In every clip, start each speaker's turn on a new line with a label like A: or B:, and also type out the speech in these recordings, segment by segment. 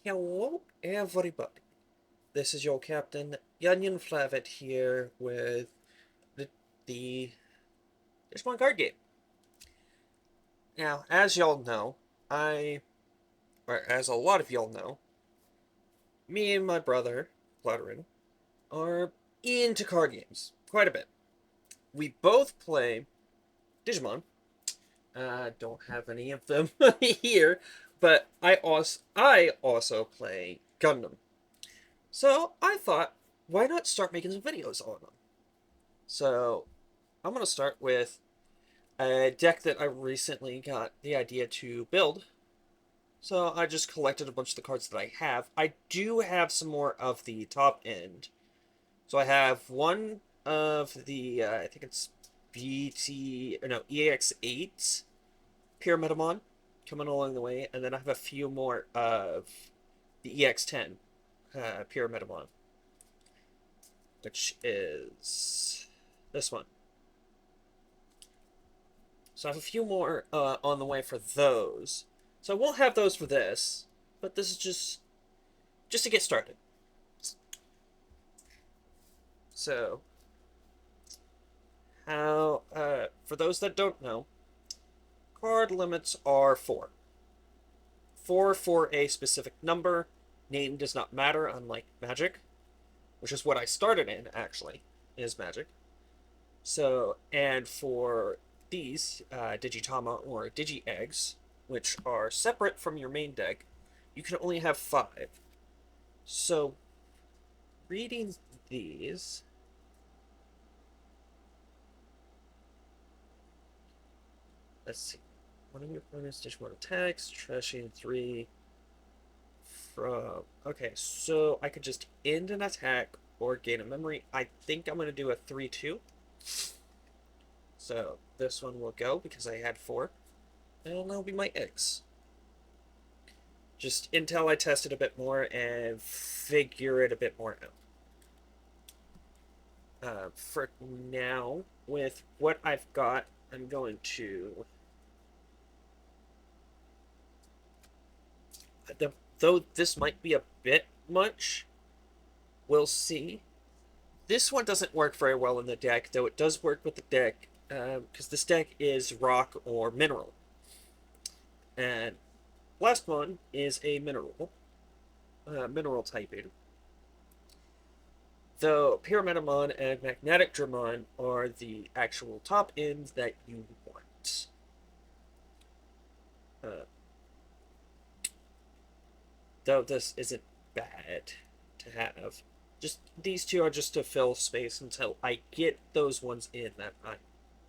A: Hello, everybody. This is your captain, Yunion Flavet, here with the Digimon card game. Now, as y'all know, or as a lot of y'all know, me and my brother, Flutterin, are into card games quite a bit. We both play Digimon. Don't have any of them here, but I also play Gundam. So I thought, why not start making some videos on them? So I'm gonna start with a deck that I recently got the idea to build. So I just collected a bunch of the cards that I have. I do have some more of the top end. So I have one of the, I think it's EX-8 Pyramidamon coming along the way. And then I have a few more of the EX-10 Pyramidamon, which is this one. So I have a few more on the way for those. So I won't have those for this, but this is just to get started. So how for those that don't know, card limits are four. Four for a specific number. Name does not matter, unlike Magic, which is what I started in actually, is Magic. So and for these Digitama or Digi-Eggs, which are separate from your main deck, you can only have five. So reading these, let's see. One of your opponent's Digimon attacks, trashing three from. Okay, so I could just end an attack or gain a memory. I think I'm going to do a 3-2. So this one will go because I had four. And that'll be my X. Just until I test it a bit more and figure it a bit more out. For now, with what I've got, I'm going to. Though this might be a bit much, we'll see. This one doesn't work very well in the deck, though it does work with the deck, because this deck is rock or mineral. And last one is a mineral typing. Though Pyramidamon and Magnetic Dramon are the actual top ends that you want. Uh, though this isn't bad to have. Just these two are just to fill space until I get those ones in that I'm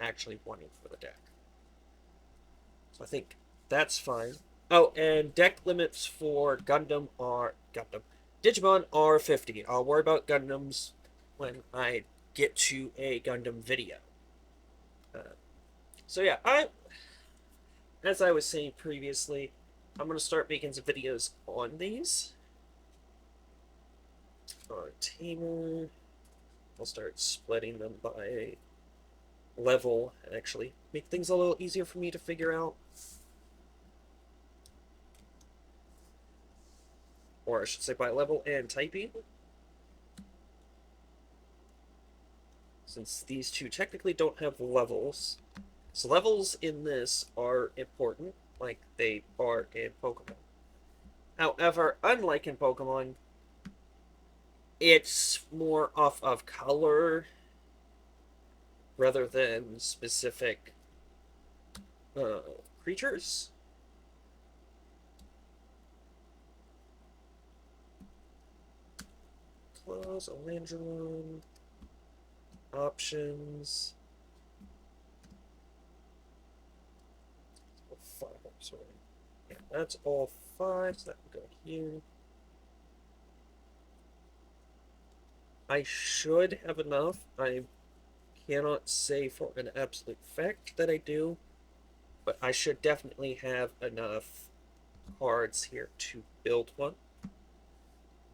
A: actually wanting for the deck. So I think that's fine. Oh, and deck limits for Gundam Digimon are 50. I'll worry about Gundams when I get to a Gundam video. Uh, so yeah, as I was saying previously, I'm gonna start making some videos on these. On Tamer, I'll start splitting them by level, actually. Make things a little easier for me to figure out. Or I should say by level and typing. Since these two technically don't have levels. So levels in this are important, like they are in Pokemon. However, unlike in Pokemon, it's more off of color rather than specific uh, creatures. Claws, Elandrilon, options. Five, sorry. Yeah, that's all five, so that will go here. I should have enough. I cannot say for an absolute fact that I do, but I should definitely have enough cards here to build one.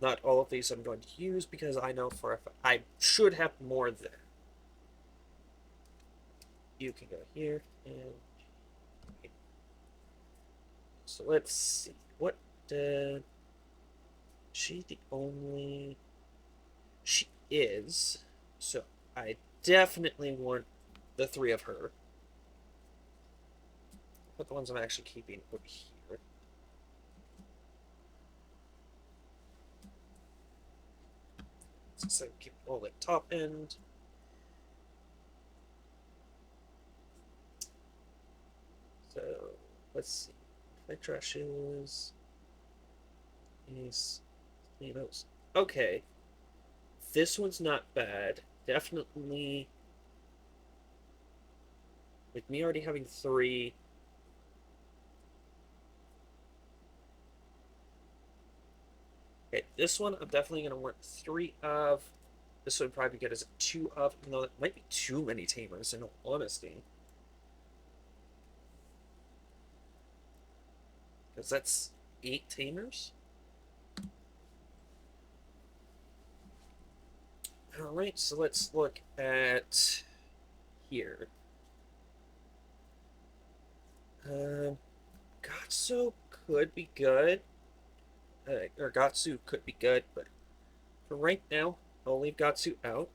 A: Not all of these I'm going to use because I know for a fact I should have more there. You can go here and so let's see what. She the only... She is. So I definitely want the three of her. Put the ones I'm actually keeping over here. So keep all the top end. So let's see. My trash is those. Okay. This one's not bad. Definitely with me already having three. Okay, this one I'm definitely gonna want three of. This would probably get us a two of, even though that might be too many tamers in all honesty. Because that's 8 tamers. Alright, so let's look at here. Gatsu could be good. Or Gatsu could be good, but for right now, I'll leave Gatsu out.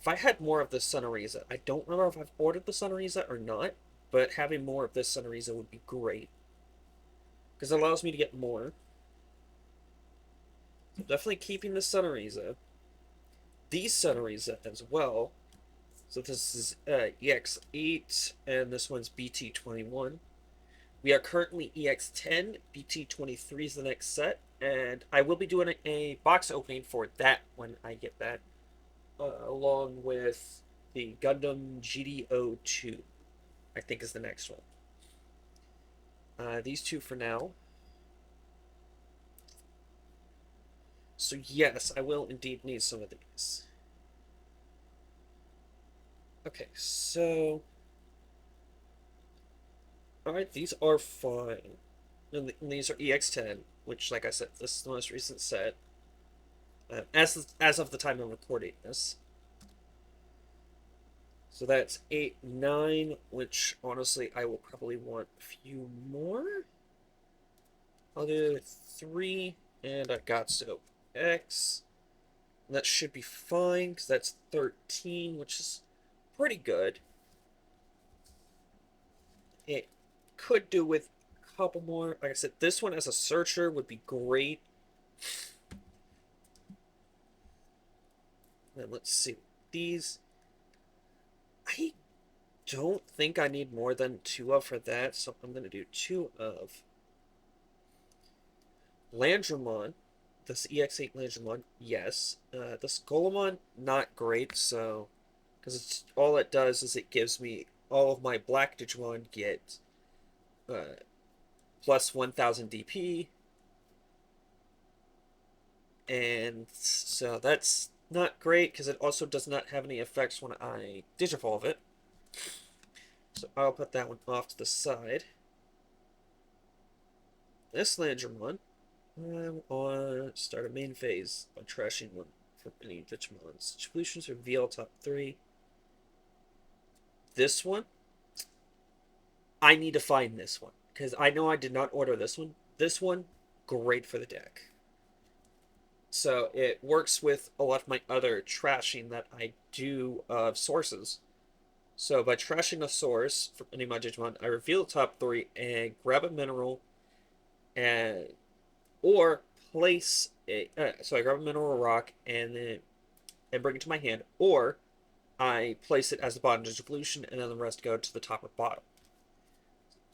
A: If I had more of this Sunariza, I don't remember if I've ordered the Sunariza or not, but having more of this Sunariza would be great. Because it allows me to get more. So definitely keeping the Sunariza. These Sunariza as well. So this is EX-8, and this one's BT-21. We are currently EX-10, BT-23 is the next set, and I will be doing a box opening for that when I get that, along with the Gundam GDO2, I think is the next one. These two for now. So yes, I will indeed need some of these. Okay, so... Alright, these are fine. And these are EX-10, which, like I said, this is the most recent set. As of the time I'm recording this. So that's 8, 9, which honestly I will probably want a few more. I'll do 3, and I got so X. And that should be fine, because that's 13, which is pretty good. It could do with a couple more. Like I said, this one as a searcher would be great. And let's see. These... I don't think I need more than 2 of for that, so I'm going to do 2 of. Landramon, this EX-8 Landramon, yes. This Golemon, not great, so... Because it's all it does is it gives me... All of my black Digimon get plus 1000 DP. And so that's not great, because it also does not have any effects when I Digivolve it. So I'll put that one off to the side. This Landramon, I want to start a main phase by trashing one for any Digimons. Evolutions reveal top 3. This one, I need to find this one, because I know I did not order this one. This one, great for the deck. So it works with a lot of my other trashing that I do of sources. So by trashing a source from any of my Digimon, I reveal the top 3 and grab a mineral, and or place a so I grab a mineral rock and then bring it to my hand, or I place it as the bottom distribution and then the rest go to the top or bottom.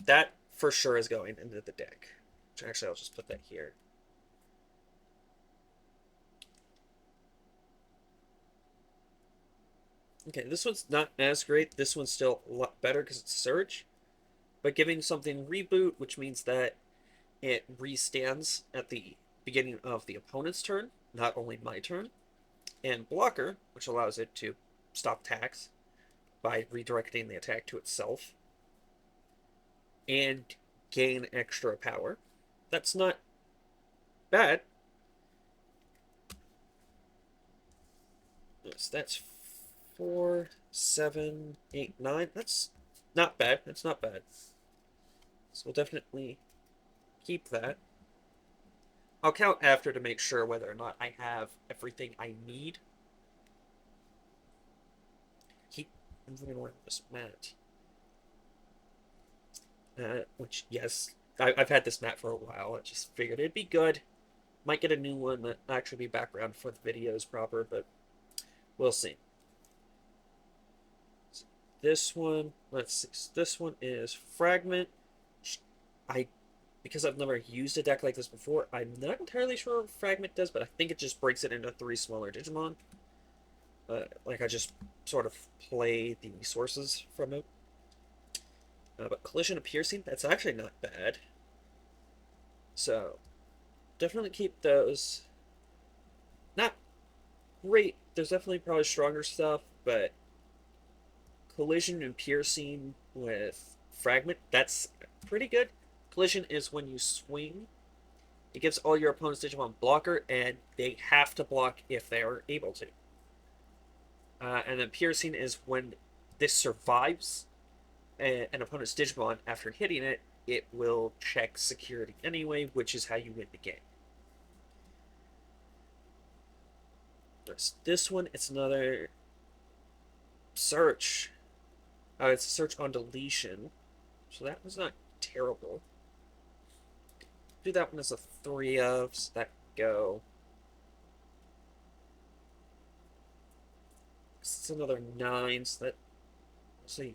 A: That for sure is going into the deck. Which actually I'll just put that here. Okay, this one's not as great. This one's still a lot better because it's Surge. But giving something reboot, which means that it restands at the beginning of the opponent's turn, not only my turn. And Blocker, which allows it to stop attacks by redirecting the attack to itself. And gain extra power. That's not bad. Yes, that's 4, 7, 8, 9. That's not bad. That's not bad. So we'll definitely keep that. I'll count after to make sure whether or not I have everything I need. Keep moving around this mat. Which, yes, I've had this mat for a while. I just figured it'd be good. Might get a new one that actually be background for the videos proper, but we'll see. This one, let's see. This one is Fragment. I, because I've never used a deck like this before, I'm not entirely sure what Fragment does, but I think it just breaks it into 3 smaller Digimon. Like I just sort of play the sources from it. But Collision and Piercing, that's actually not bad. So, definitely keep those. Not great. There's definitely probably stronger stuff, but Collision and Piercing with Fragment, that's pretty good. Collision is when you swing. It gives all your opponent's Digimon blocker, and they have to block if they are able to. And then Piercing is when this survives an opponent's Digimon after hitting it, it will check security anyway, which is how you win the game. This one, it's another search. It's a search on deletion. So that was not terrible. Do that one as a 3 of, so that can go. It's another 9, so that, let's see,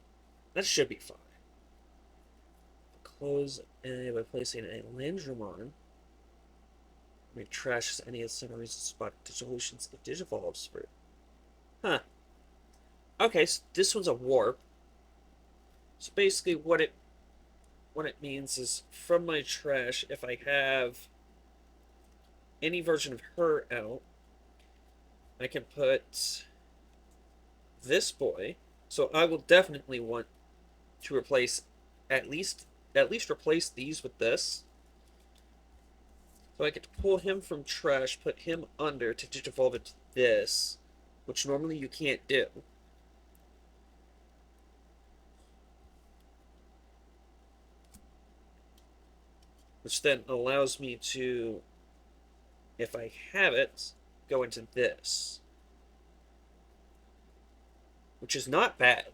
A: that should be fine. Close by placing a Landromon. We trash any of the summaries spot dissolutions of Digivolves for. Huh. Okay, so this one's a warp. So basically what it means is from my trash, if I have any version of her out, I can put this boy. So I will definitely want to replace at least replace these with this. So I get to pull him from trash, put him under to digivolve into this, which normally you can't do. Which then allows me to, if I have it, go into this. Which is not bad.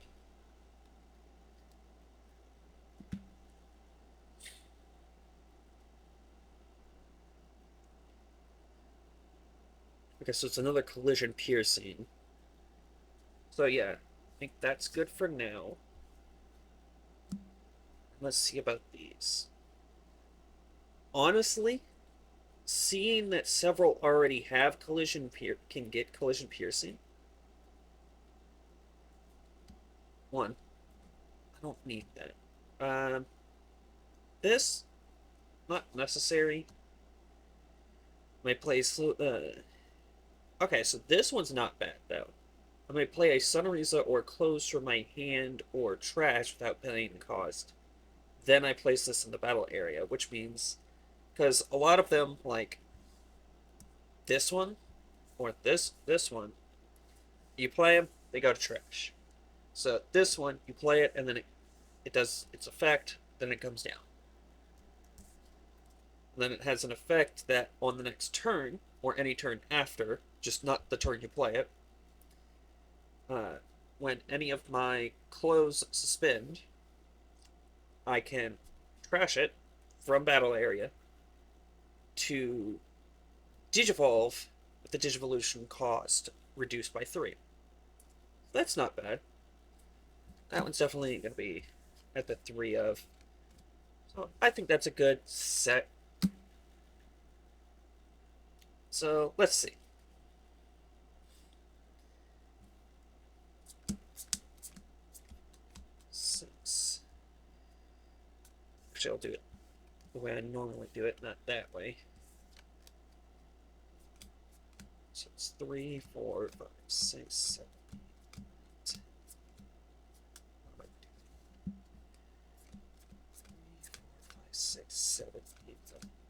A: Okay, so it's another collision piercing. So yeah, I think that's good for now. Let's see about these. Honestly, seeing that several already have can get collision piercing. One, I don't need that. This, not necessary. My place. Okay, so this one's not bad though. I might play a Sunrisa or close from my hand or trash without paying the cost. Then I place this in the battle area, which means because a lot of them like this one or this one, you play them, they go to trash. So this one, you play it, and then it does its effect, then it comes down. And then it has an effect that on the next turn, or any turn after, just not the turn you play it, when any of my clothes suspend, I can trash it from battle area to digivolve with the digivolution cost reduced by 3. That's not bad. That one's definitely going to be at the 3 of. So I think that's a good set. So let's see. Six. Actually, I'll do it the way I normally do it, not that way. So it's 3, 4, 5, 6, 7, 8, 10. What am I doing? 3, 4, 5, 6, 7, 8,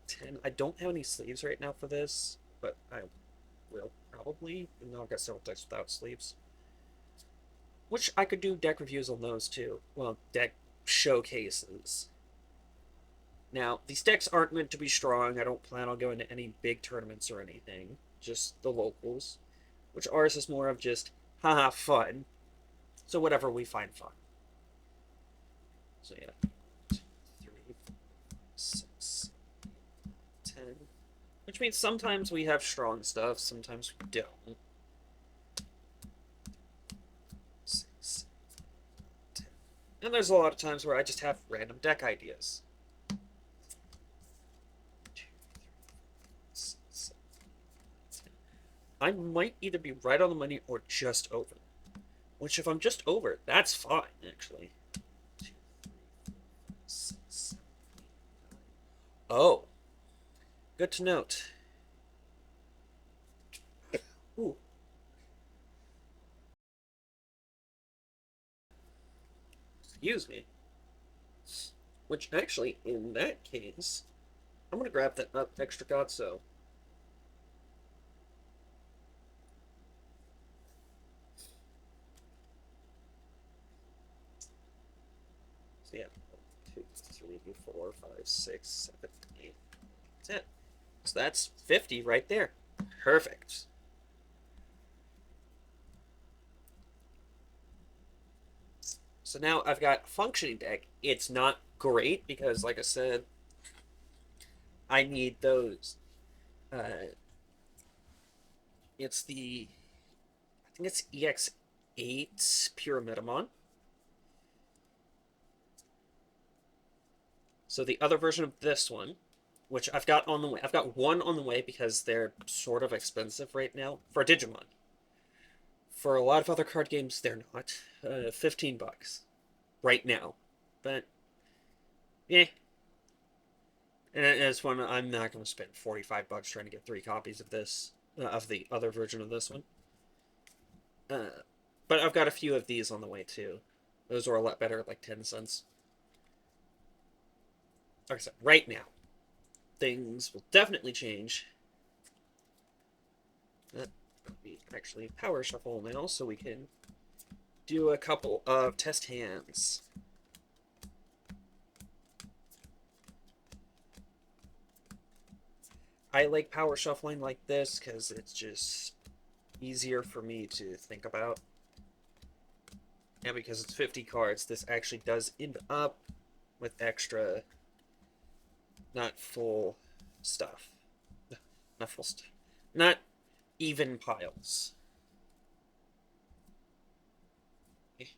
A: 10. I don't have any sleeves right now for this, but I will probably. And I've got several decks without sleeves. Which I could do deck reviews on those too. Well, deck showcases. Now, these decks aren't meant to be strong. I don't plan on going to any big tournaments or anything. Just the locals. Which ours is more of just, haha, fun. So whatever we find fun. So yeah. 2, 3, 6, 10. Which means sometimes we have strong stuff, sometimes we don't. 6, 10. And there's a lot of times where I just have random deck ideas. 2, 3, 6, 7, 10. I might either be right on the money or just over. Which, if I'm just over, that's fine, actually. 2, 3, 4, 5, 6, 7, 8, 9. Oh, good to note. Ooh. Excuse me. Which, actually, in that case, I'm gonna grab that extra god so. So yeah, 1, 2, 3, 4, 5, 6, 7, 8, 10. So that's 50 right there. Perfect. So now I've got a functioning deck. It's not great because, like I said, I need those. It's the, I think it's EX-8 Pyramidamon. So the other version of this one, which I've got on the way. I've got one on the way because they're sort of expensive right now for Digimon. For a lot of other card games, they're not. $15 right now, but yeah. And it's one I'm not going to spend $45 trying to get 3 copies of this, of the other version of this one. But I've got a few of these on the way too. Those are a lot better at like 10 cents. Like I said, right now, things will definitely change. We actually power shuffle now so we can do a couple of test hands. I like power shuffling like this because it's just easier for me to think about. And because it's 50 cards, this actually does end up with extra, not full stuff. Not full stuff. Not even piles. Okay.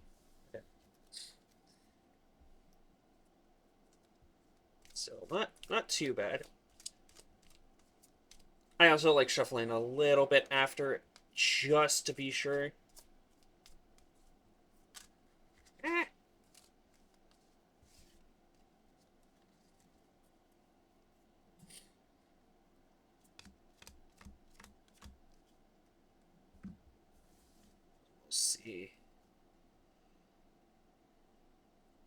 A: So not too bad. I also like shuffling a little bit after, just to be sure. Eh. We'll see.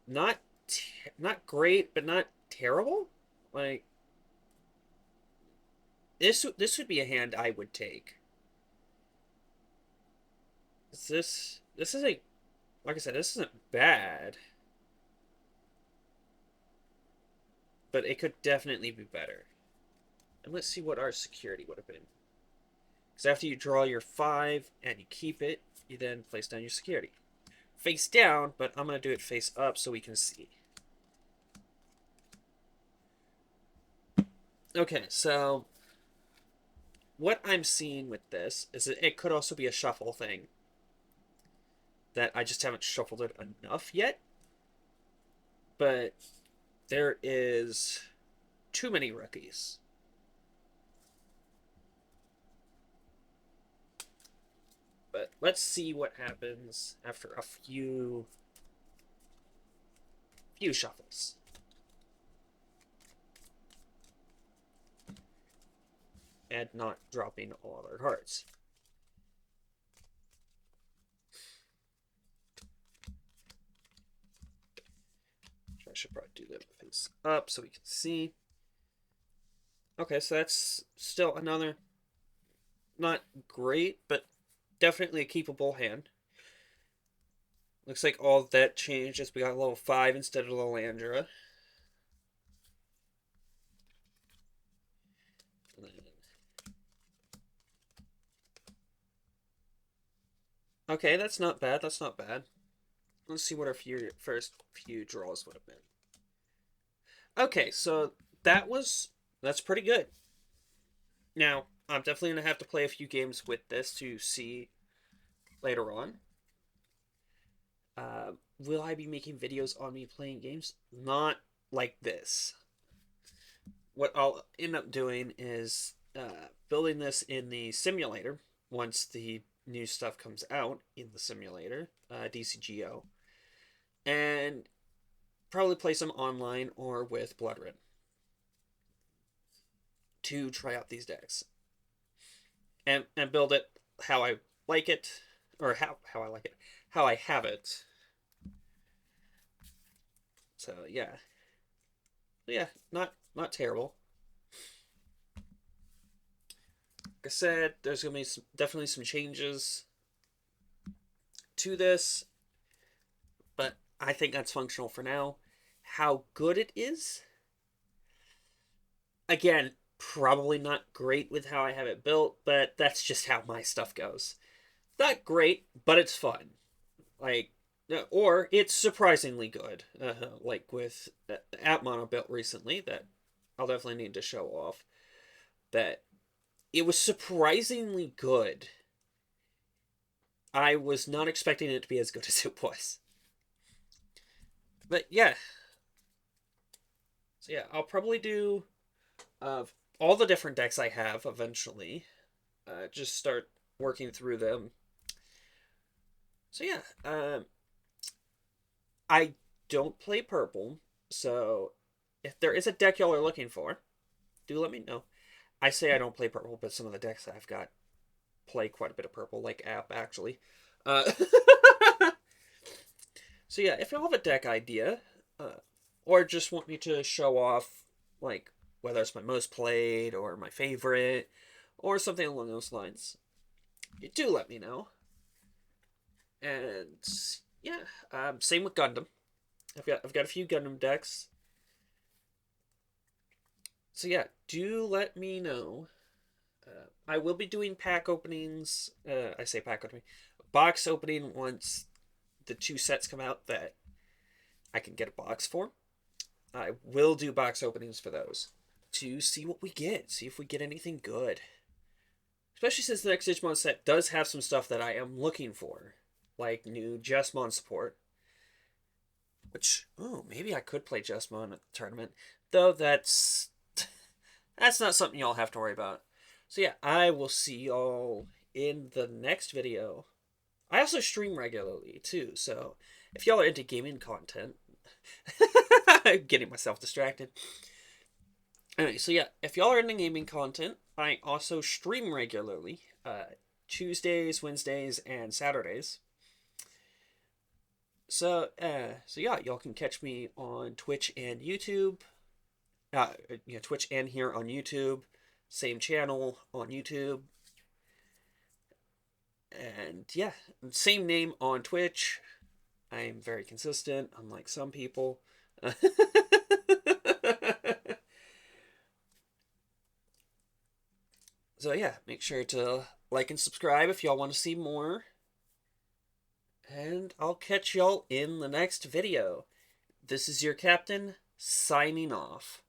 A: Not not great, but not terrible. Like this would be a hand I would take. This isn't, like I said, this isn't bad, but it could definitely be better. And let's see what our security would have been. Because after you draw your 5 and you keep it, you then place down your security. Face down, but I'm going to do it face up so we can see. Okay, so what I'm seeing with this is that it could also be a shuffle thing. That I just haven't shuffled it enough yet. But there is too many rookies. But let's see what happens after a few shuffles. And not dropping all our cards. I should probably do that face up so we can see. Okay, so that's still another not great, but definitely a keepable hand. Looks like all that changed as we got level 5 instead of the Landra. Okay, that's not bad. That's not bad. Let's see what our first few draws would have been. Okay, so that's pretty good. Now, I'm definitely gonna have to play a few games with this to see later on. Will I be making videos on me playing games? Not like this. What I'll end up doing is building this in the simulator once the new stuff comes out in the simulator, DCGO, and probably play some online or with Bloodred to try out these decks and build it how I like it, or how I like it, how I have it. So yeah, not terrible. Like I said, there's gonna be definitely some changes to this, but I think that's functional for now. How good it is, again, probably not great with how I have it built, but that's just how my stuff goes. Not great, but it's fun. Like, or it's surprisingly good. Like with the app mono built recently, that I'll definitely need to show off. That it was surprisingly good. I was not expecting it to be as good as it was. But yeah. So yeah, I'll probably do all the different decks I have eventually. Just start working through them. So yeah, I don't play purple, so if there is a deck y'all are looking for, do let me know. I say I don't play purple, but some of the decks I've got play quite a bit of purple, like App actually. Uh, so yeah, if y'all have a deck idea, or just want me to show off, like whether it's my most played or my favorite, or something along those lines, you do let me know. And yeah, same with Gundam. I've got a few Gundam decks. So yeah, do let me know. I will be doing pack openings. I say pack opening, box opening once the two sets come out that I can get a box for. I will do box openings for those to see what we get, see if we get anything good. Especially since the next Digimon set does have some stuff that I am looking for, like new Jesmon support. Which, oh, maybe I could play Jesmon at the tournament, though that's not something y'all have to worry about. So yeah, I will see y'all in the next video. I also stream regularly too, so if y'all are into gaming content, I'm getting myself distracted. Anyway, so yeah, if y'all are into gaming content, I also stream regularly, Tuesdays, Wednesdays, and Saturdays. So yeah, y'all can catch me on Twitch and YouTube. Twitch and here on YouTube. Same channel on YouTube. And yeah, same name on Twitch. I'm very consistent, unlike some people. So yeah, make sure to like and subscribe if y'all want to see more. And I'll catch y'all in the next video. This is your captain, signing off.